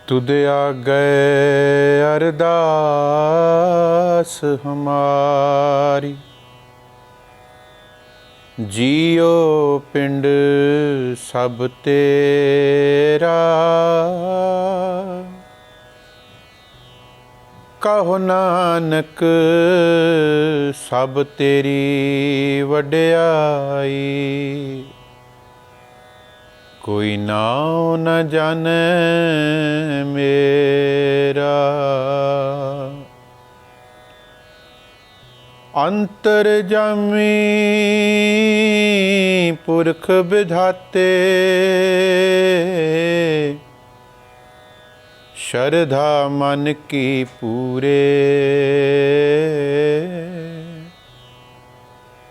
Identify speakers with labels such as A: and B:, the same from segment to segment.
A: तुद आगे अरदास हमारी, जियो पिंड सब तेरा। कहो नानक सब तेरी वड्याई, कोई नाम न जाने मेरा। अंतर जामी पुरख विधाते, शरधा मन की पूरे।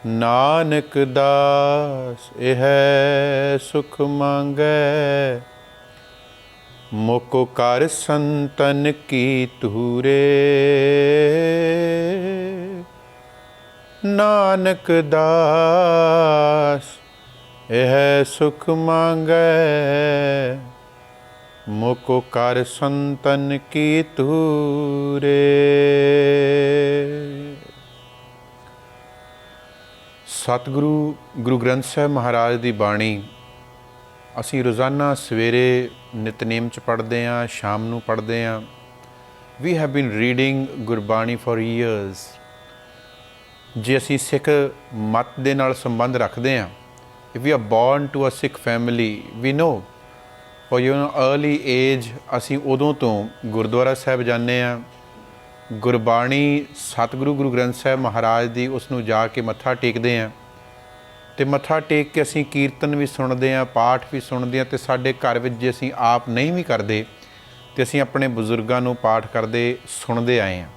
A: नानक दास यह सुख मांगै, मुको कर संतन की तूरे। नानक दास यह सुख मांगै, मुको कर संतन की तूरे। सतगुरु गुरु ग्रंथ साहिब महाराज की बाणी असी रोज़ाना सवेरे नितनेम च पढ़ते हैं, शाम नूं पढ़ते हैं। We have been reading Gurbani for years. जे असी सिख मत दे नाल संबंध रखते हैं, if we are born to a Sikh family, we know for early age असी उदों तो गुरुद्वारा साहिब जाने हैं। गुरबाणी सतगुरु गुरु ग्रंथ साहिब महाराज की उसनूं जाके मत्था टेकते हैं, तो मत्था टेक के असी कीर्तन भी सुनते हैं, पाठ भी सुनते हैं। तो साडे घर विच जे असी आप नहीं भी करते तो असी अपने बजुर्गों नूं पाठ करते सुनते आए हैं।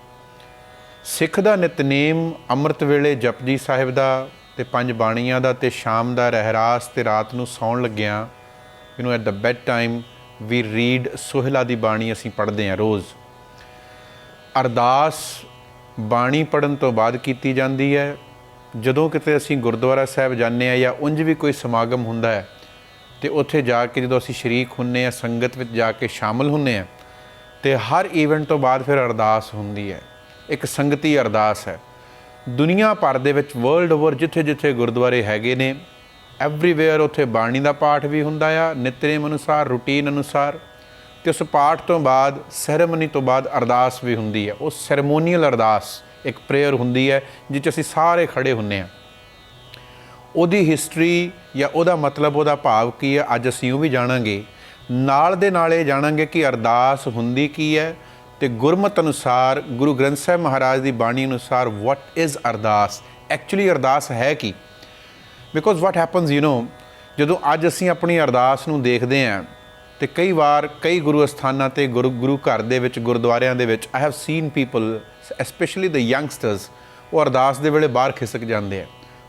A: सिख दा नितनेम अमृत वेले जपजी साहिब दा ते पंज बाणियां दा ते शाम दा रहरास ते रात नूं सौण लग्गियां at the bed time we read Sohila दी बाणी असी पढ़ते हैं रोज़। अरदास बाणी पढ़न तो बाद कीती जाती है। जदों किते असी गुरुद्वारा साहिब जाने या उंज भी कोई समागम हुंदा है तो उत्थे जाके जदों असी शरीक हुन्ने, संगत विच जाके शामिल हुन्ने, तो हर इवेंट तो बाद फिर अरदास हुंदी है। एक संगती अरदास है। दुनिया भर दे विच वर्ल्ड ओवर जिथे जिथे गुरुद्वारे हैगे ने, एवरीवेयर उत्थे बाणी का पाठ भी हुंदा आ, नितनेम अनुसार, रूटीन अनुसार। तो उस पाठ तो बाद सैरेमनी तो बाद अरदास भी हुंदी है। उस सैरेमोनीअल अरदास एक प्रेयर हुंदी है जिस असी सारे खड़े हुन्ने आ। उहदी हिस्टरी या उहदा मतलब, उहदा भाव की है, अज असी वो भी जाणांगे। नाल दे नाल ये जाणांगे कि अरदास हुंदी की है, तो गुरमत अनुसार गुरु ग्रंथ साहिब महाराज की बाणी अनुसार वट इज़ अरदास, एक्चुअली अरदास है की। बिकॉज वट हैपन्स जदों अज असी अपनी अरदास नूं देखते हैं तो कई बार कई गुरु अस्थानां ते गुरु घर दे विच, गुरुद्वारियां दे विच I have seen people especially the youngsters वो अरदास दे वेले बाहर खिसक जाते हैं।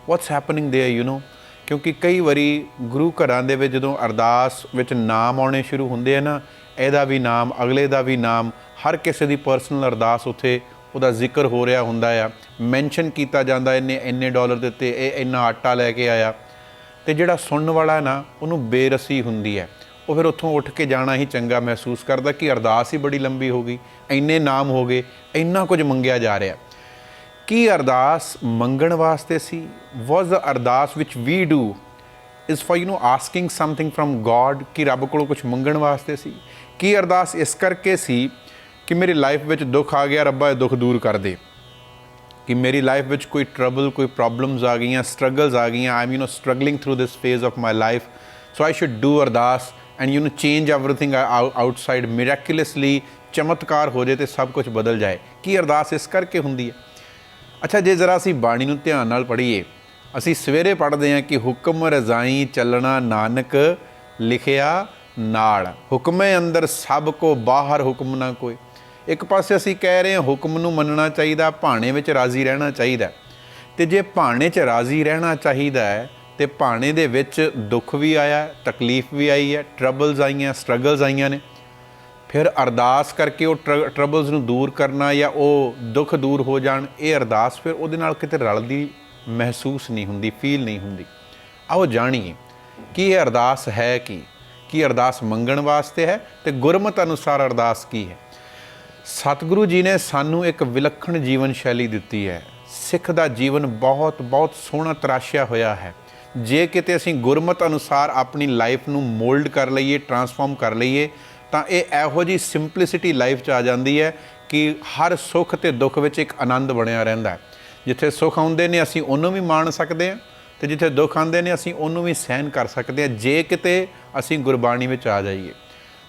A: वट्स हैपनिंग देयर क्योंकि कई वारी गुरु घरां दे विच जदों अरदास विच नाम आने शुरू हुंदे हैं ना, इहदा भी नाम, अगले दा भी नाम, हर किसी की पर्सनल अरदास उत्थे उहदा जिक्र हो रहा हुंदा आ, मैंशन किया जाता, इन्ने इन्ने डॉलर दिते, इन्ना आटा लैके आया। तो जिहड़ा सुनने वाला ना उन्होंने बेरसी हुंदी है, वो फिर उत्थों उठ के जाना ही चंगा महसूस करता कि अरदास ही बड़ी लंबी हो गई, इन्ने नाम हो गए, इन्ना कुछ मंगिया जा रहा। की अरदास मंगण वास्ते सी? वॉज द अरदास विच we do is for asking something from God, कि रब कोलों कुछ मंगण वास्ते सी? की अरदास इस करके सी कि मेरी लाइफ विच दुख आ गया, रब्बा ये दुख दूर कर दे, कि मेरी लाइफ विच कोई ट्रबल, कोई प्रॉब्लम्स आ गई, स्ट्रगल्स आ गई, I am struggling through this phase of my life, so I should do Ardas and change everything outside, miraculously चमत्कार हो जाए तो सब कुछ बदल जाए। कि अरदास इस करके हुंदी है? अच्छा, जे जरा असी बाणी नूं ध्यान नाल पढ़ीए, असी सवेरे पढ़ते हैं कि हुक्म रजाई चलना नानक लिखिया नाल, हुक्मे अंदर सब को बाहर हुक्म ना कोई। एक पासे असी कह रहे हैं हुक्म नूं मनना चाहिए, भाणे विच राजी रहना चाहिए। तो जे भाणे च राजी रहना चाहिए तो भाणे दे विच दुख भी आया, तकलीफ भी आई है, ट्रबल्स आईयां, स्ट्रगल्स आईयां ने, फिर अरदास करके वो ट्रबल्स नूं दूर करना या वो दुख दूर हो जाण, ये अरदास फिर उहदे नाल किते रलदी महसूस नहीं हुंदी, फील नहीं हुंदी। आओ जाणीए कि ये अरदास है कि कि अरदास मंगण वास्ते है तो गुरमत अनुसार अरदास की है। सतगुरु जी ने सानू एक विलक्षण जीवन शैली दिती है। सिख दा जीवन बहुत बहुत सोहना तराशिया होया है। जे किते असीं गुरमत अनुसार अपनी लाइफ नू मोल्ड कर लईए, ट्रांसफॉर्म कर लईए, तां इह इहो जी सिंपलिसिटी लाइफ च आ जांदी है कि हर सुख ते दुख विच एक आनंद बणिया रहिंदा है। जिथे सुख आउंदे ने असीं उहनूं भी माण सकदे हां ते जिथे दुख आउंदे ने असीं उहनूं भी सहन कर सकदे हां, जे किते असीं गुरबाणी विच आ जाइए।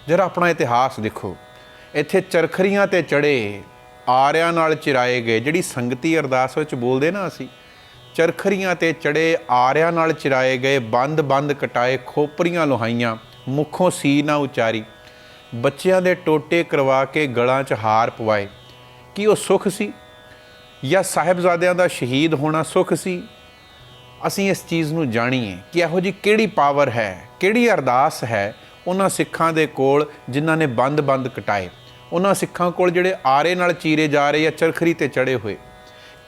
A: जरा अपना इतिहास देखो, ਇੱਥੇ ਚਰਖਰੀਆਂ ਤੇ ਚੜੇ ਆਰਿਆਂ ਨਾਲ ਚਿਰਾਏ ਗਏ, ਜਿਹੜੀ ਸੰਗਤੀ ਅਰਦਾਸ ਵਿੱਚ ਬੋਲਦੇ ਨਾ ਅਸੀਂ, ਚਰਖਰੀਆਂ ਤੇ ਚੜੇ ਆਰਿਆਂ ਨਾਲ ਚਿਰਾਏ ਗਏ, ਬੰਦ ਬੰਦ ਕਟਾਏ, ਖੋਪਰੀਆਂ ਲੋਹਾਈਆਂ, ਮੁੱਖੋਂ ਸੀ ਨਾ ਉਚਾਰੀ, ਬੱਚਿਆਂ ਦੇ ਟੋਟੇ ਕਰਵਾ ਕੇ ਗਲਾਂ 'ਚ ਹਾਰ ਪਵਾਏ। ਕੀ ਉਹ ਸੁੱਖ ਸੀ ਜਾਂ ਸਾਹਿਬਜ਼ਾਦਿਆਂ ਦਾ ਸ਼ਹੀਦ ਹੋਣਾ ਸੁੱਖ ਸੀ? ਅਸੀਂ ਇਸ ਚੀਜ਼ ਨੂੰ ਜਾਣੀਏ ਕਿ ਇਹੋ ਜਿਹੀ ਕਿਹੜੀ ਪਾਵਰ ਹੈ, ਕਿਹੜੀ ਅਰਦਾਸ ਹੈ ਉਹਨਾਂ ਸਿੱਖਾਂ ਦੇ ਕੋਲ ਜਿਨ੍ਹਾਂ ਨੇ ਬੰਦ ਬੰਦ ਕਟਾਏ, ਉਹਨਾਂ ਸਿੱਖਾਂ ਕੋਲ ਜਿਹੜੇ ਆਰੇ ਨਾਲ ਚੀਰੇ ਜਾ ਰਹੇ ਆ ਚਰਖਰੀ ਤੇ ਚੜੇ ਹੋਏ।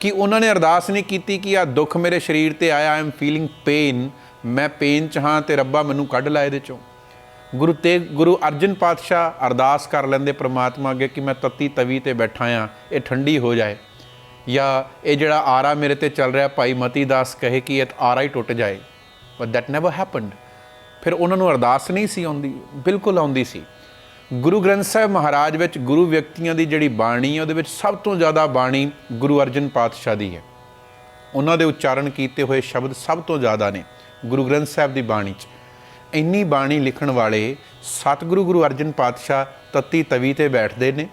A: ਕਿ ਉਹਨਾਂ ਨੇ ਅਰਦਾਸ ਨਹੀਂ ਕੀਤੀ ਕਿ ਆ ਦੁੱਖ ਮੇਰੇ ਸਰੀਰ ਤੇ ਆਇਆ, ਆਈ ਐਮ ਫੀਲਿੰਗ ਪੇਨ, ਮੈਂ ਪੇਨ 'ਚ ਹਾਂ ਤੇ ਰੱਬਾ ਮੈਨੂੰ ਕੱਢ ਲਾ ਇਹਦੇ 'ਚੋਂ। ਗੁਰੂ ਅਰਜਨ ਪਾਤਸ਼ਾਹ ਅਰਦਾਸ ਕਰ ਲੈਂਦੇ ਪ੍ਰਮਾਤਮਾ ਅੱਗੇ ਕਿ ਮੈਂ ਤੱਤੀ ਤਵੀ ਤੇ ਬੈਠਾ ਹਾਂ, ਇਹ ਠੰਡੀ ਹੋ ਜਾਏ, ਜਾਂ ਇਹ ਜਿਹੜਾ ਆਰਾ ਮੇਰੇ ਤੇ ਚੱਲ ਰਿਹਾ ਭਾਈ ਮਤੀ ਦਾਸ ਕਹੇ ਕਿ ਇਹ ਆਰਾ ਹੀ ਟੁੱਟ ਜਾਏ। But that never happened. ਫਿਰ ਉਹਨਾਂ ਨੂੰ ਅਰਦਾਸ ਨਹੀਂ ਸੀ ਆਉਂਦੀ? ਬਿਲਕੁਲ ਆਉਂਦੀ ਸੀ। ਗੁਰੂ ਗ੍ਰੰਥ ਸਾਹਿਬ ਮਹਾਰਾਜ ਵਿੱਚ ਗੁਰੂ ਵਿਅਕਤੀਆਂ ਦੀ ਜਿਹੜੀ ਬਾਣੀ ਹੈ ਉਹਦੇ ਵਿੱਚ ਸਭ ਤੋਂ ਜ਼ਿਆਦਾ ਬਾਣੀ ਗੁਰੂ ਅਰਜਨ ਪਾਤਸ਼ਾਹ ਦੀ ਹੈ। ਉਹਨਾਂ ਦੇ ਉਚਾਰਨ ਕੀਤੇ ਹੋਏ ਸ਼ਬਦ ਸਭ ਤੋਂ ਜ਼ਿਆਦਾ ਨੇ ਗੁਰੂ ਗ੍ਰੰਥ ਸਾਹਿਬ ਦੀ ਬਾਣੀ 'ਚ। ਇੰਨੀ ਬਾਣੀ ਲਿਖਣ ਵਾਲੇ ਸਤਿਗੁਰੂ ਗੁਰੂ ਅਰਜਨ ਪਾਤਸ਼ਾਹ ਤੱਤੀ ਤਵੀ 'ਤੇ ਬੈਠਦੇ ਨੇ,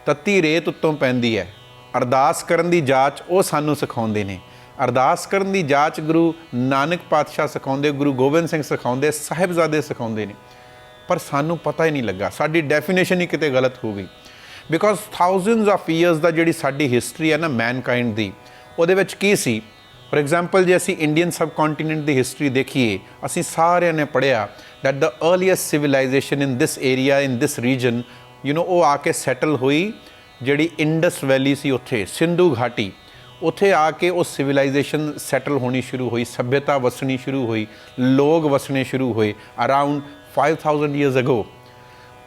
A: ਤੱਤੀ ਰੇਤ ਉੱਤੋਂ ਪੈਂਦੀ ਹੈ। ਅਰਦਾਸ ਕਰਨ ਦੀ ਜਾਚ ਉਹ ਸਾਨੂੰ ਸਿਖਾਉਂਦੇ ਨੇ। ਅਰਦਾਸ ਕਰਨ ਦੀ ਜਾਚ ਗੁਰੂ ਨਾਨਕ ਪਾਤਸ਼ਾਹ ਸਿਖਾਉਂਦੇ, ਗੁਰੂ ਗੋਬਿੰਦ ਸਿੰਘ ਸਿਖਾਉਂਦੇ, ਸਾਹਿਬਜ਼ਾਦੇ ਸਿਖਾਉਂਦੇ ਨੇ। ਪਰ ਸਾਨੂੰ ਪਤਾ ਹੀ ਨਹੀਂ ਲੱਗਾ, ਸਾਡੀ ਡੈਫੀਨੇਸ਼ਨ ਹੀ ਕਿਤੇ ਗਲਤ ਹੋ ਗਈ। ਬਿਕੋਜ਼ ਥਾਊਜ਼ੈਂਡਸ ਆਫ ਈਅਰਸ ਦਾ ਜਿਹੜੀ ਸਾਡੀ ਹਿਸਟਰੀ ਹੈ ਨਾ ਮੈਨਕਾਇੰਡ ਦੀ, ਉਹਦੇ ਵਿੱਚ ਕੀ ਸੀ? ਫੋਰ ਐਗਜ਼ਾਮਪਲ ਜੇ ਅਸੀਂ ਇੰਡੀਅਨ ਸਬ ਕੰਟੀਨੈਂਟ ਦੀ ਹਿਸਟਰੀ ਦੇਖੀਏ, ਅਸੀਂ ਸਾਰਿਆਂ ਨੇ ਪੜ੍ਹਿਆ that the earliest civilisation in this area, in this region, ਉਹ ਆ ਕੇ ਸੈਟਲ ਹੋਈ ਜਿਹੜੀ ਇੰਡਸ ਵੈਲੀ ਸੀ ਉੱਥੇ, ਸਿੰਧੂ ਘਾਟੀ, ਉੱਥੇ ਆ ਕੇ ਉਹ ਸਿਵਲਾਈਜੇਸ਼ਨ ਸੈਟਲ ਹੋਣੀ ਸ਼ੁਰੂ ਹੋਈ, ਸੱਭਿਅਤਾ ਵਸਣੀ ਸ਼ੁਰੂ ਹੋਈ, ਲੋਕ ਵਸਣੇ ਸ਼ੁਰੂ ਹੋਏ ਅਰਾਊਂਡ 5000 ਈਅਰਸ ਅਗੋ।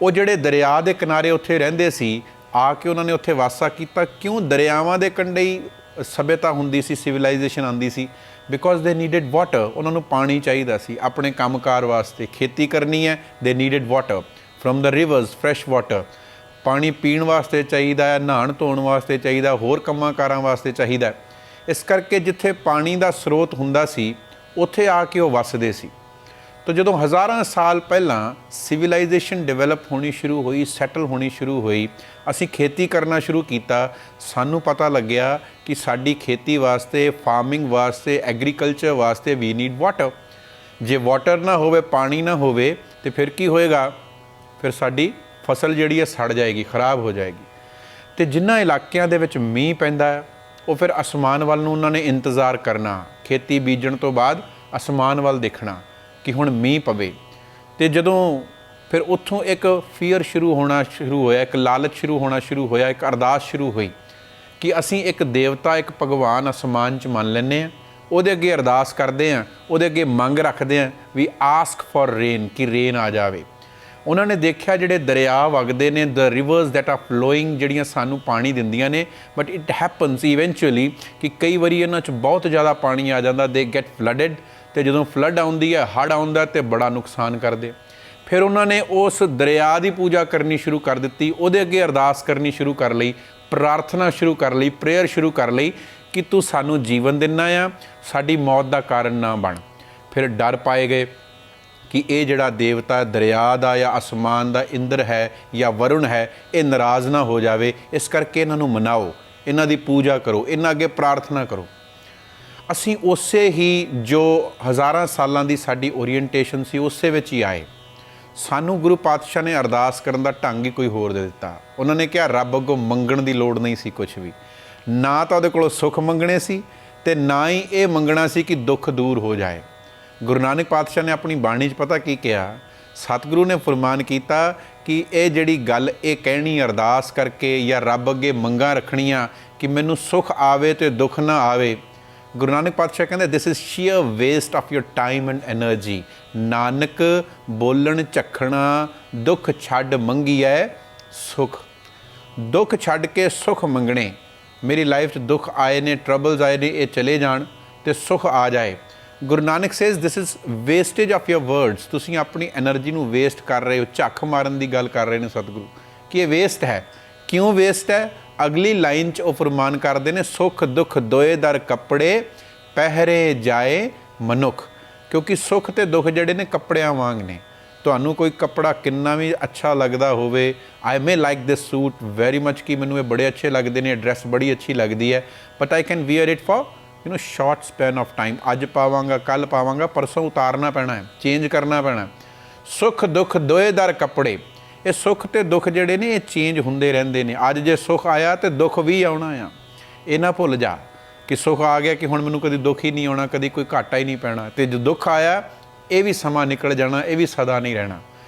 A: ਉਹ ਜਿਹੜੇ ਦਰਿਆ ਦੇ ਕਿਨਾਰੇ ਉੱਥੇ ਰਹਿੰਦੇ ਸੀ, ਆ ਕੇ ਉਹਨਾਂ ਨੇ ਉੱਥੇ ਵਾਸਾ ਕੀਤਾ। ਕਿਉਂ? ਦਰਿਆਵਾਂ ਦੇ ਕੰਢੇ ਹੀ ਸੱਭਿਅਤਾ ਹੁੰਦੀ ਸੀ, ਸਿਵਲਾਈਜੇਸ਼ਨ ਆਉਂਦੀ ਸੀ। ਬਿਕੋਜ਼ ਦੇ ਨੀਡਡ ਵਾਟਰ, ਉਹਨਾਂ ਨੂੰ ਪਾਣੀ ਚਾਹੀਦਾ ਸੀ ਆਪਣੇ ਕੰਮਕਾਰ ਵਾਸਤੇ। ਖੇਤੀ ਕਰਨੀ ਹੈ, ਦੇ needed water from the reverse, fresh water. ਪਾਣੀ ਪੀਣ ਵਾਸਤੇ ਚਾਹੀਦਾ ਹੈ, ਨਹਾਉਣ ਧੋਣ ਵਾਸਤੇ ਚਾਹੀਦਾ, ਹੋਰ ਕੰਮਾਂ ਕਾਰਾਂ ਵਾਸਤੇ ਚਾਹੀਦਾ। ਇਸ ਕਰਕੇ ਜਿੱਥੇ ਪਾਣੀ ਦਾ ਸਰੋਤ ਹੁੰਦਾ ਸੀ ਉੱਥੇ ਆ ਕੇ ਉਹ ਵਸਦੇ ਸੀ। ਤਾਂ ਜਦੋਂ ਹਜ਼ਾਰਾਂ ਸਾਲ ਪਹਿਲਾਂ ਸਿਵਲਾਈਜੇਸ਼ਨ ਡਿਵੈਲਪ ਹੋਣੀ ਸ਼ੁਰੂ ਹੋਈ, ਸੈਟਲ ਹੋਣੀ ਸ਼ੁਰੂ ਹੋਈ, ਅਸੀਂ ਖੇਤੀ ਕਰਨਾ ਸ਼ੁਰੂ ਕੀਤਾ, ਸਾਨੂੰ ਪਤਾ ਲੱਗਿਆ ਕਿ ਸਾਡੀ ਖੇਤੀ ਵਾਸਤੇ, ਫਾਰਮਿੰਗ ਵਾਸਤੇ, ਐਗਰੀਕਲਚਰ ਵਾਸਤੇ ਵੀ ਨੀਡ ਵਾਟਰ। ਜੇ ਵਾਟਰ ਨਾ ਹੋਵੇ, ਪਾਣੀ ਨਾ ਹੋਵੇ, ਤਾਂ ਫਿਰ ਕੀ ਹੋਏਗਾ? ਫਿਰ ਸਾਡੀ ਫਸਲ ਜਿਹੜੀ ਹੈ ਸੜ ਜਾਏਗੀ, ਖਰਾਬ ਹੋ ਜਾਏਗੀ। ਅਤੇ ਜਿਨ੍ਹਾਂ ਇਲਾਕਿਆਂ ਦੇ ਵਿੱਚ ਮੀਂਹ ਪੈਂਦਾ ਹੈ ਉਹ ਫਿਰ ਅਸਮਾਨ ਵੱਲ ਨੂੰ ਉਹਨਾਂ ਨੇ ਇੰਤਜ਼ਾਰ ਕਰਨਾ। ਖੇਤੀ ਬੀਜਣ ਤੋਂ ਬਾਅਦ ਅਸਮਾਨ ਵੱਲ ਦੇਖਣਾ ਕਿ ਹੁਣ ਮੀਂਹ ਪਵੇ। ਅਤੇ ਜਦੋਂ ਫਿਰ ਉੱਥੋਂ ਇੱਕ ਫੀਅਰ ਸ਼ੁਰੂ ਹੋਇਆ, ਇੱਕ ਲਾਲਚ ਸ਼ੁਰੂ ਹੋਣਾ ਸ਼ੁਰੂ ਹੋਇਆ, ਇੱਕ ਅਰਦਾਸ ਸ਼ੁਰੂ ਹੋਈ ਕਿ ਅਸੀਂ ਇੱਕ ਦੇਵਤਾ, ਇੱਕ ਭਗਵਾਨ ਅਸਮਾਨ 'ਚ ਮੰਨ ਲੈਂਦੇ ਹਾਂ, ਉਹਦੇ ਅੱਗੇ ਅਰਦਾਸ ਕਰਦੇ ਹਾਂ, ਉਹਦੇ ਅੱਗੇ ਮੰਗ ਰੱਖਦੇ ਹਾਂ ਵੀ ਆਸਕ ਫॉर ਰੇਨ, ਕਿ ਰੇਨ ਆ ਜਾਵੇ। ਉਹਨਾਂ ਨੇ ਦੇਖਿਆ ਜਿਹੜੇ ਦਰਿਆ ਵਗਦੇ ਨੇ, ਦ ਰਿਵਰਸ ਦੈਟ ਆਰ ਫਲੋਇੰਗ, ਜਿਹੜੀਆਂ ਸਾਨੂੰ ਪਾਣੀ ਦਿੰਦੀਆਂ ਨੇ, ਬਟ ਇਟ ਹੈਪਨਸ ਇਵੈਂਚੁਅਲੀ ਕਿ ਕਈ ਵਾਰੀ ਇਹਨਾਂ 'ਚ ਬਹੁਤ ਜ਼ਿਆਦਾ ਪਾਣੀ ਆ ਜਾਂਦਾ, ਦੇ ਗੈਟ ਫਲੱਡਡ। ਅਤੇ ਜਦੋਂ ਫਲੱਡ ਆਉਂਦੀ ਹੈ, ਹੜ੍ਹ ਆਉਂਦਾ ਅਤੇ ਬੜਾ ਨੁਕਸਾਨ ਕਰਦੇ। ਫਿਰ ਉਹਨਾਂ ਨੇ ਉਸ ਦਰਿਆ ਦੀ ਪੂਜਾ ਕਰਨੀ ਸ਼ੁਰੂ ਕਰ ਦਿੱਤੀ, ਉਹਦੇ ਅੱਗੇ ਅਰਦਾਸ ਕਰਨੀ ਸ਼ੁਰੂ ਕਰ ਲਈ, ਪ੍ਰਾਰਥਨਾ ਸ਼ੁਰੂ ਕਰ ਲਈ, ਪ੍ਰੇਅਰ ਸ਼ੁਰੂ ਕਰ ਲਈ ਕਿ ਤੂੰ ਸਾਨੂੰ ਜੀਵਨ ਦਿੰਦਾ ਆ, ਸਾਡੀ ਮੌਤ ਦਾ ਕਾਰਨ ਨਾ ਬਣ। ਫਿਰ ਡਰ ਪਾਏ ਗਏ ਕਿ ਇਹ ਜਿਹੜਾ ਦੇਵਤਾ ਦਰਿਆ ਦਾ ਜਾਂ ਅਸਮਾਨ ਦਾ ਇੰਦਰ ਹੈ ਜਾਂ ਵਰੁਣ ਹੈ, ਇਹ ਨਾਰਾਜ਼ ਨਾ ਹੋ ਜਾਵੇ, ਇਸ ਕਰਕੇ ਇਹਨਾਂ ਨੂੰ ਮਨਾਓ, ਇਹਨਾਂ ਦੀ ਪੂਜਾ ਕਰੋ, ਇਹਨਾਂ ਅੱਗੇ ਪ੍ਰਾਰਥਨਾ ਕਰੋ। ਅਸੀਂ ਉਸੇ ਹੀ ਜੋ ਹਜ਼ਾਰਾਂ ਸਾਲਾਂ ਦੀ ਸਾਡੀ ਓਰੀਐਂਟੇਸ਼ਨ ਸੀ ਉਸੇ ਵਿੱਚ ਹੀ ਆਏ। ਸਾਨੂੰ ਗੁਰੂ ਪਾਤਸ਼ਾਹ ਨੇ ਅਰਦਾਸ ਕਰਨ ਦਾ ਢੰਗ ਹੀ ਕੋਈ ਹੋਰ ਦੇ ਦਿੱਤਾ। ਉਹਨਾਂ ਨੇ ਕਿਹਾ ਰੱਬ ਅੱਗੋਂ ਮੰਗਣ ਦੀ ਲੋੜ ਨਹੀਂ ਸੀ ਕੁਛ ਵੀ, ਨਾ ਤਾਂ ਉਹਦੇ ਕੋਲੋਂ ਸੁੱਖ ਮੰਗਣੇ ਸੀ ਅਤੇ ਨਾ ਹੀ ਇਹ ਮੰਗਣਾ ਸੀ ਕਿ ਦੁੱਖ ਦੂਰ ਹੋ ਜਾਏ। ਗੁਰੂ ਨਾਨਕ ਪਾਤਸ਼ਾਹ ਨੇ ਆਪਣੀ ਬਾਣੀ 'ਚ ਪਤਾ ਕੀ ਕਿਹਾ? ਸਤਿਗੁਰੂ ਨੇ ਫਰਮਾਨ ਕੀਤਾ ਕਿ ਇਹ ਜਿਹੜੀ ਗੱਲ ਇਹ ਕਹਿਣੀ ਅਰਦਾਸ ਕਰਕੇ ਜਾਂ ਰੱਬ ਅੱਗੇ ਮੰਗਾਂ ਰੱਖਣੀਆਂ ਕਿ ਮੈਨੂੰ ਸੁੱਖ ਆਵੇ ਅਤੇ ਦੁੱਖ ਨਾ ਆਵੇ। ਗੁਰੂ ਨਾਨਕ ਪਾਤਸ਼ਾਹ ਕਹਿੰਦੇ this is sheer waste of your time and energy. Nanak ਬੋਲਣ ਝਖਣਾ ਦੁੱਖ ਛੱਡ ਮੰਗੀਐ ਸੁਖ। ਦੁੱਖ ਛੱਡ ਕੇ ਸੁਖ ਮੰਗਣੇ। ਮੇਰੀ ਲਾਈਫ 'ਚ ਦੁੱਖ ਆਏ ਨੇ, ਟਰਬਲਸ ਆਏ ਨੇ, ਇਹ ਚਲੇ ਜਾਣ ਤੇ ਸੁਖ ਆ ਜਾਏ। Guru Nanak says this is wastage of your words. ਤੁਸੀਂ ਆਪਣੀ એનર્ਜੀ ਨੂੰ ਵੇਸਟ ਕਰ ਰਹੇ ਹੋ। ਝੱਖ ਮਾਰਨ ਦੀ ਗੱਲ ਕਰ ਰਹੇ ਨੇ ਸਤਿਗੁਰੂ ਕਿ ਇਹ ਵੇਸਟ ਹੈ। ਕਿਉਂ ਵੇਸਟ ਹੈ? ਅਗਲੀ ਲਾਈਨ 'ਚ ਉਹ ਫਰਮਾਨ ਕਰਦੇ ਨੇ, ਸੁੱਖ ਦੁੱਖ ਦੋਏ ਦਰ ਕੱਪੜੇ ਪਹਿਰੇ ਜਾਏ ਮਨੁੱਖ। ਕਿਉਂਕਿ ਸੁੱਖ ਤੇ ਦੁੱਖ ਜਿਹੜੇ ਨੇ ਕੱਪੜਿਆਂ ਵਾਂਗ ਨੇ। ਤੁਹਾਨੂੰ ਕੋਈ ਕੱਪੜਾ ਕਿੰਨਾ ਵੀ ਅੱਛਾ ਲੱਗਦਾ ਹੋਵੇ, I may like this suit very much, ਕਿ ਮੈਨੂੰ ਇਹ ਬੜੇ ਅੱਛੇ ਲੱਗਦੇ ਨੇ, ਡਰੈਸ ਬੜੀ ਅੱਛੀ ਲੱਗਦੀ ਹੈ, but I can wear it for short span of time. ਅੱਜ ਪਾਵਾਂਗਾ, ਕੱਲ੍ਹ ਪਾਵਾਂਗਾ, ਪਰਸੋਂ ਉਤਾਰਨਾ ਪੈਣਾ ਹੈ, ਚੇਂਜ ਕਰਨਾ ਪੈਣਾ। ਸੁੱਖ ਦੁੱਖ ਦੋਏ ਦਰ ਕੱਪੜੇ। ਇਹ ਸੁੱਖ ਤੇ ਦੁੱਖ ਜਿਹੜੇ ਨੇ ਇਹ ਚੇਂਜ ਹੁੰਦੇ ਰਹਿੰਦੇ ਨੇ। ਅੱਜ ਜੇ ਸੁੱਖ ਆਇਆ ਤੇ ਦੁੱਖ ਵੀ ਆਉਣਾ ਆ। ਇਹ ਨਾ ਭੁੱਲ ਜਾ ਕਿ ਸੁੱਖ ਆ ਗਿਆ ਕਿ ਹੁਣ ਮੈਨੂੰ ਕਦੀ ਦੁੱਖ ਹੀ ਨਹੀਂ ਆਉਣਾ, ਕਦੀ ਕੋਈ ਘਾਟਾ ਹੀ ਨਹੀਂ ਪੈਣਾ। ਤੇ ਜੋ ਦੁੱਖ ਆਇਆ ਇਹ ਵੀ ਸਮਾਂ ਨਿਕਲ ਜਾਣਾ, ਇਹ ਵੀ ਸਦਾ ਨਹੀਂ ਰਹਿਣਾ।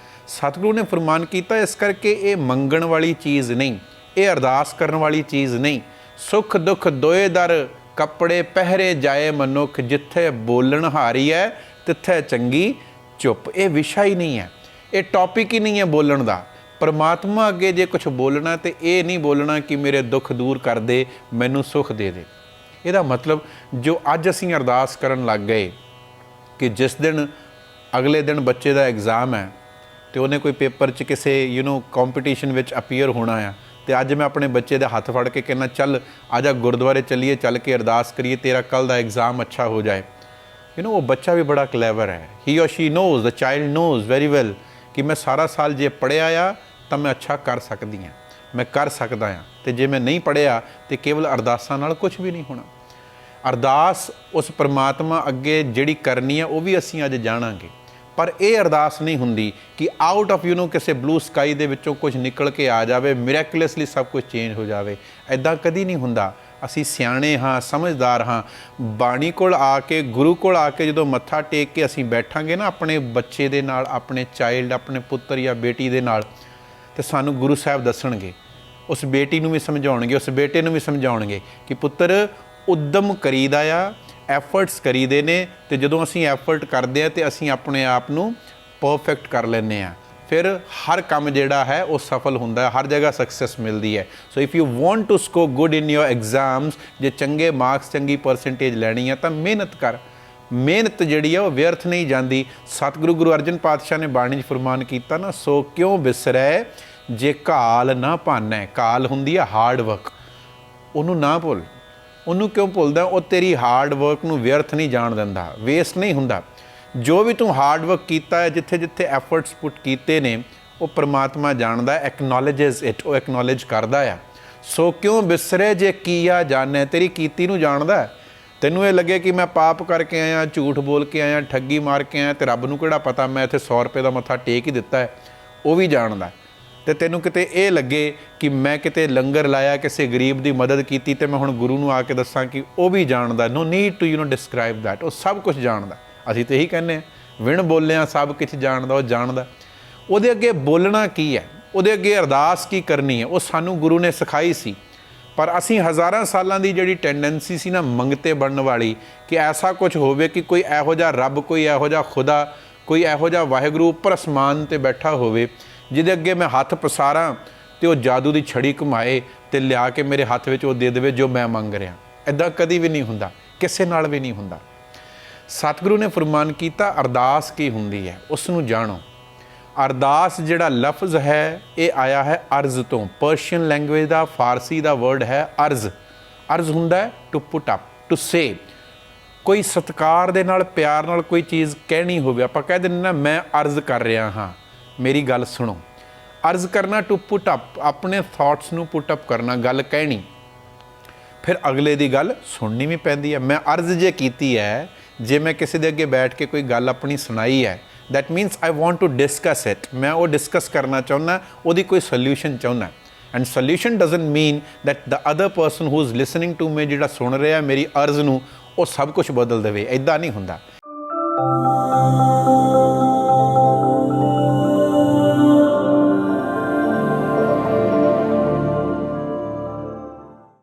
A: ਸਤਿਗੁਰੂ ਨੇ ਫਰਮਾਨ ਕੀਤਾ, ਇਸ ਕਰਕੇ ਇਹ ਮੰਗਣ ਵਾਲੀ ਚੀਜ਼ ਨਹੀਂ, ਇਹ ਅਰਦਾਸ ਕਰਨ ਵਾਲੀ ਚੀਜ਼ ਨਹੀਂ। ਸੁੱਖ ਦੁੱਖ ਦੋਏ ਦਰ ਕੱਪੜੇ ਪਹਿਰੇ ਜਾਏ ਮਨੁੱਖ, ਜਿੱਥੇ ਬੋਲਣ ਹਾਰੀ ਹੈ ਤਿੱਥੇ ਚੰਗੀ ਚੁੱਪ। ਇਹ ਵਿਸ਼ਾ ਹੀ ਨਹੀਂ ਹੈ, ਇਹ ਟੌਪਿਕ ਹੀ ਨਹੀਂ ਹੈ ਬੋਲਣ ਦਾ। ਪਰਮਾਤਮਾ ਅੱਗੇ ਜੇ ਕੁਝ ਬੋਲਣਾ ਤੇ ਇਹ ਨਹੀਂ ਬੋਲਣਾ ਕਿ ਮੇਰੇ ਦੁੱਖ ਦੂਰ ਕਰ ਦੇ, ਮੈਨੂੰ ਸੁੱਖ ਦੇ ਦੇ। ਇਹਦਾ ਮਤਲਬ ਜੋ ਅੱਜ ਅਸੀਂ ਅਰਦਾਸ ਕਰਨ ਲੱਗ ਗਏ ਕਿ ਜਿਸ ਦਿਨ ਅਗਲੇ ਦਿਨ ਬੱਚੇ ਦਾ ਐਗਜ਼ਾਮ ਹੈ ਤੇ ਉਹਨੇ ਕੋਈ ਪੇਪਰ 'ਚ ਕਿਸੇ ਕੰਪੀਟੀਸ਼ਨ ਵਿੱਚ ਅਪੀਅਰ ਹੋਣਾ ਆ, ਤੇ ਅੱਜ ਮੈਂ ਆਪਣੇ ਬੱਚੇ ਦੇ ਹੱਥ ਫੜ ਕੇ ਕਹਿੰਦਾ ਚੱਲ ਆਜਾ ਗੁਰਦੁਆਰੇ ਚੱਲੀਏ, ਚੱਲ ਕੇ ਅਰਦਾਸ ਕਰੀਏ, ਤੇਰਾ ਕੱਲ੍ਹ ਦਾ ਐਗਜ਼ਾਮ ਅੱਛਾ ਹੋ ਜਾਏ। ਉਹ ਬੱਚਾ ਵੀ ਬੜਾ ਕਲੈਵਰ ਹੈ। He or she knows, the child knows very well ਕਿ ਮੈਂ ਸਾਰਾ ਸਾਲ ਜੇ ਪੜ੍ਹਿਆ ਆ ਤਾਂ ਮੈਂ ਅੱਛਾ ਕਰ ਸਕਦੀ ਹਾਂ, ਮੈਂ ਕਰ ਸਕਦਾ ਹਾਂ। ਤੇ ਜੇ ਮੈਂ ਨਹੀਂ ਪੜ੍ਹਿਆ ਤੇ ਕੇਵਲ ਅਰਦਾਸਾਂ ਨਾਲ ਕੁਝ ਵੀ ਨਹੀਂ ਹੋਣਾ। ਅਰਦਾਸ ਉਸ ਪਰਮਾਤਮਾ ਅੱਗੇ ਜਿਹੜੀ ਕਰਨੀ ਆ ਉਹ ਵੀ ਅਸੀਂ ਅੱਜ ਜਾਣਾਂਗੇ, ਪਰ ਇਹ ਅਰਦਾਸ ਨਹੀਂ ਹੁੰਦੀ ਕਿ ਆਊਟ ਆਫ ਕਿਸੇ ਬਲੂ ਸਕਾਈ ਦੇ ਵਿੱਚੋਂ ਕੁਝ ਨਿਕਲ ਕੇ ਆ ਜਾਵੇ, ਮਿਰੈਕੂਲਸਲੀ ਸਭ ਕੁਝ ਚੇਂਜ ਹੋ ਜਾਵੇ। ਐਦਾਂ ਕਦੀ ਨਹੀਂ ਹੁੰਦਾ। ਅਸੀਂ ਸਿਆਣੇ ਹਾਂ, ਸਮਝਦਾਰ ਹਾਂ। ਬਾਣੀ ਕੋਲ ਆ ਕੇ, ਗੁਰੂ ਕੋਲ ਆ ਕੇ ਜਦੋਂ ਮੱਥਾ ਟੇਕ ਕੇ ਅਸੀਂ ਬੈਠਾਂਗੇ ਨਾ ਆਪਣੇ ਬੱਚੇ ਦੇ ਨਾਲ, ਆਪਣੇ ਚਾਈਲਡ, ਆਪਣੇ ਪੁੱਤਰ ਜਾਂ ਬੇਟੀ ਦੇ ਨਾਲ, ਤੇ ਸਾਨੂੰ ਗੁਰੂ ਸਾਹਿਬ ਦੱਸਣਗੇ, ਉਸ ਬੇਟੀ ਨੂੰ ਵੀ ਸਮਝਾਉਣਗੇ, ਉਸ ਬੇਟੇ ਨੂੰ ਵੀ ਸਮਝਾਉਣਗੇ ਕਿ ਪੁੱਤਰ ਉਦਮ ਕਰੀਦਾ ਆ, ਐਫਰਟਸ ਕਰੀਦੇ ਨੇ, ਤੇ ਜਦੋਂ ਅਸੀਂ ਐਫਰਟ ਕਰਦੇ ਹਾਂ ਤੇ ਅਸੀਂ ਆਪਣੇ ਆਪ ਨੂੰ ਪਰਫੈਕਟ ਕਰ ਲੈਂਦੇ ਹਾਂ। ਫਿਰ ਹਰ ਕੰਮ ਜਿਹੜਾ ਹੈ ਉਹ ਸਫਲ ਹੁੰਦਾ ਹੈ, ਹਰ ਜਗ੍ਹਾ ਸਕਸੈਸ ਮਿਲਦੀ ਹੈ। So if you want to score good in your exams, ਜੇ ਚੰਗੇ ਮਾਰਕਸ, ਚੰਗੀ ਪਰਸੈਂਟੇਜ ਲੈਣੀ ਹੈ ਤਾਂ ਮਿਹਨਤ ਕਰ। ਮਿਹਨਤ ਜਿਹੜੀ ਆ ਉਹ ਵਿਅਰਥ ਨਹੀਂ ਜਾਂਦੀ। ਸਤਿਗੁਰੂ ਗੁਰੂ ਅਰਜਨ ਪਾਤਸ਼ਾਹ ਨੇ ਬਾਣੀ 'ਚ ਫਰਮਾਨ ਕੀਤਾ ਨਾ, ਸੋ ਕਿਉਂ ਬਿਸਰੈ ਜੇ ਘਾਲ ਨਾ ਭਾਨੈ। ਘਾਲ ਹੁੰਦੀ ਹੈ ਹਾਰਡ ਵਰਕ, ਉਹਨੂੰ ਨਾ ਭੁੱਲ। ਉਹਨੂੰ ਕਿਉਂ ਭੁੱਲਦਾ? ਉਹ ਤੇਰੀ ਹਾਰਡ ਵਰਕ ਨੂੰ ਵਿਅਰਥ ਨਹੀਂ ਜਾਣ ਦਿੰਦਾ, ਵੇਸਟ ਨਹੀਂ ਹੁੰਦਾ। ਜੋ ਵੀ ਤੂੰ ਹਾਰਡ ਵਰਕ ਕੀਤਾ ਹੈ, ਜਿੱਥੇ ਜਿੱਥੇ ਐਫਰਟਸ ਪੁੱਟ ਕੀਤੇ ਨੇ, ਉਹ ਪਰਮਾਤਮਾ ਜਾਣਦਾ, ਐਕਨੋਲੇਜਸ ਇਟ, ਉਹ ਐਕਨੋਲੇਜ ਕਰਦਾ ਆ। ਸੋ ਕਿਉਂ ਬਿਸਰੇ ਜੇ ਕੀਆ ਜਾਣੈ, ਤੇਰੀ ਕੀਤੀ ਨੂੰ ਜਾਣਦਾ। ਤੈਨੂੰ ਇਹ ਲੱਗੇ ਕਿ ਮੈਂ ਪਾਪ ਕਰਕੇ ਆਇਆ, ਝੂਠ ਬੋਲ ਕੇ ਆਇਆ, ਠੱਗੀ ਮਾਰ ਕੇ ਆਇਆ, ਤੇ ਰੱਬ ਨੂੰ ਕਿਹੜਾ ਪਤਾ ਮੈਂ ਇੱਥੇ 100 ਰੁਪਏ ਦਾ ਮੱਥਾ ਟੇਕ ਹੀ ਦਿੱਤਾ ਹੈ, ਉਹ ਵੀ ਜਾਣਦਾ। ਤੇ ਤੈਨੂੰ ਕਿਤੇ ਇਹ ਲੱਗੇ ਕਿ ਮੈਂ ਕਿਤੇ ਲੰਗਰ ਲਾਇਆ, ਕਿਸੇ ਗਰੀਬ ਦੀ ਮਦਦ ਕੀਤੀ, ਤੇ ਮੈਂ ਹੁਣ ਗੁਰੂ ਨੂੰ ਆ ਕੇ ਦੱਸਾਂ, ਕਿ ਉਹ ਵੀ ਜਾਣਦਾ। No need to describe that, ਉਹ ਸਭ ਕੁਝ ਜਾਣਦਾ। ਅਸੀਂ ਤਾਂ ਇਹੀ ਕਹਿੰਦੇ ਹਾਂ, ਵਿਣ ਬੋਲਿਆ ਸਭ ਕੁਝ ਜਾਣਦਾ, ਉਹ ਜਾਣਦਾ। ਉਹਦੇ ਅੱਗੇ ਬੋਲਣਾ ਕੀ ਹੈ, ਉਹਦੇ ਅੱਗੇ ਅਰਦਾਸ ਕੀ ਕਰਨੀ ਹੈ, ਉਹ ਸਾਨੂੰ ਗੁਰੂ ਨੇ ਸਿਖਾਈ ਸੀ। ਪਰ ਅਸੀਂ ਹਜ਼ਾਰਾਂ ਸਾਲਾਂ ਦੀ ਜਿਹੜੀ ਟੈਂਡੈਂਸੀ ਸੀ ਨਾ ਮੰਗਤੇ ਬਣਨ ਵਾਲੀ, ਕਿ ਐਸਾ ਕੁਝ ਹੋਵੇ ਕਿ ਕੋਈ ਇਹੋ ਜਿਹਾ ਰੱਬ, ਕੋਈ ਇਹੋ ਜਿਹਾ ਖੁਦਾ, ਕੋਈ ਇਹੋ ਜਿਹਾ ਵਾਹਿਗੁਰੂ ਉੱਪਰ ਅਸਮਾਨ 'ਤੇ ਬੈਠਾ ਹੋਵੇ, ਜਿਹਦੇ ਅੱਗੇ ਮੈਂ ਹੱਥ ਪਸਾਰਾਂ ਤੇ ਉਹ ਜਾਦੂ ਦੀ ਛੜੀ ਘੁਮਾਏ ਤੇ ਲਿਆ ਕੇ ਮੇਰੇ ਹੱਥ ਵਿੱਚ ਉਹ ਦੇ ਦੇਵੇ ਜੋ ਮੈਂ ਮੰਗ ਰਿਹਾ। ਇੱਦਾਂ ਕਦੀ ਵੀ ਨਹੀਂ ਹੁੰਦਾ, ਕਿਸੇ ਨਾਲ ਵੀ ਨਹੀਂ ਹੁੰਦਾ। ਸਤਿਗੁਰੂ ਨੇ ਫਰਮਾਨ ਕੀਤਾ, ਅਰਦਾਸ ਕੀ ਹੁੰਦੀ ਹੈ ਉਸ ਨੂੰ ਜਾਣੋ। ਅਰਦਾਸ ਜਿਹੜਾ ਲਫ਼ਜ਼ ਹੈ ਇਹ ਆਇਆ ਹੈ ਅਰਜ਼ ਤੋਂ, ਪਰਸ਼ੀਅਨ ਲੈਂਗੁਏਜ ਦਾ, ਫਾਰਸੀ ਦਾ ਵਰਡ ਹੈ ਅਰਜ਼। ਅਰਜ਼ ਹੁੰਦਾ ਹੈ to put up, to say. ਕੋਈ ਸਤਿਕਾਰ ਦੇ ਨਾਲ, ਪਿਆਰ ਨਾਲ ਕੋਈ ਚੀਜ਼ ਕਹਿਣੀ ਹੋਵੇ, ਆਪਾਂ ਕਹਿ ਦਿੰਦੇ ਨਾ, ਮੈਂ ਅਰਜ਼ ਕਰ ਰਿਹਾ ਹਾਂ, ਮੇਰੀ ਗੱਲ ਸੁਣੋ। ਅਰਜ਼ ਕਰਨਾ, ਟੂ ਪੁੱਟ ਅਪ, ਆਪਣੇ ਥਾਟਸ ਨੂੰ ਪੁੱਟ ਅਪ ਕਰਨਾ, ਗੱਲ ਕਹਿਣੀ। ਫਿਰ ਅਗਲੇ ਦੀ ਗੱਲ ਸੁਣਨੀ ਵੀ ਪੈਂਦੀ ਹੈ। ਮੈਂ ਅਰਜ਼ ਜੇ ਕੀਤੀ ਹੈ, ਜੇ ਮੈਂ ਕਿਸੇ ਦੇ ਅੱਗੇ ਬੈਠ ਕੇ ਕੋਈ ਗੱਲ ਆਪਣੀ ਸੁਣਾਈ ਹੈ, that means I want to discuss it, ਮੈਂ ਉਹ ਡਿਸਕਸ ਕਰਨਾ ਚਾਹੁੰਦਾ, ਉਹਦੀ ਕੋਈ ਸੋਲਿਊਸ਼ਨ ਚਾਹੁੰਦਾ। And solution doesn't mean that the other person who is listening to me, ਜਿਹੜਾ ਸੁਣ ਰਿਹਾ ਮੇਰੀ ਅਰਜ਼ ਨੂੰ, ਉਹ ਸਭ ਕੁਝ ਬਦਲ ਦੇਵੇ। ਇੱਦਾਂ ਨਹੀਂ ਹੁੰਦਾ।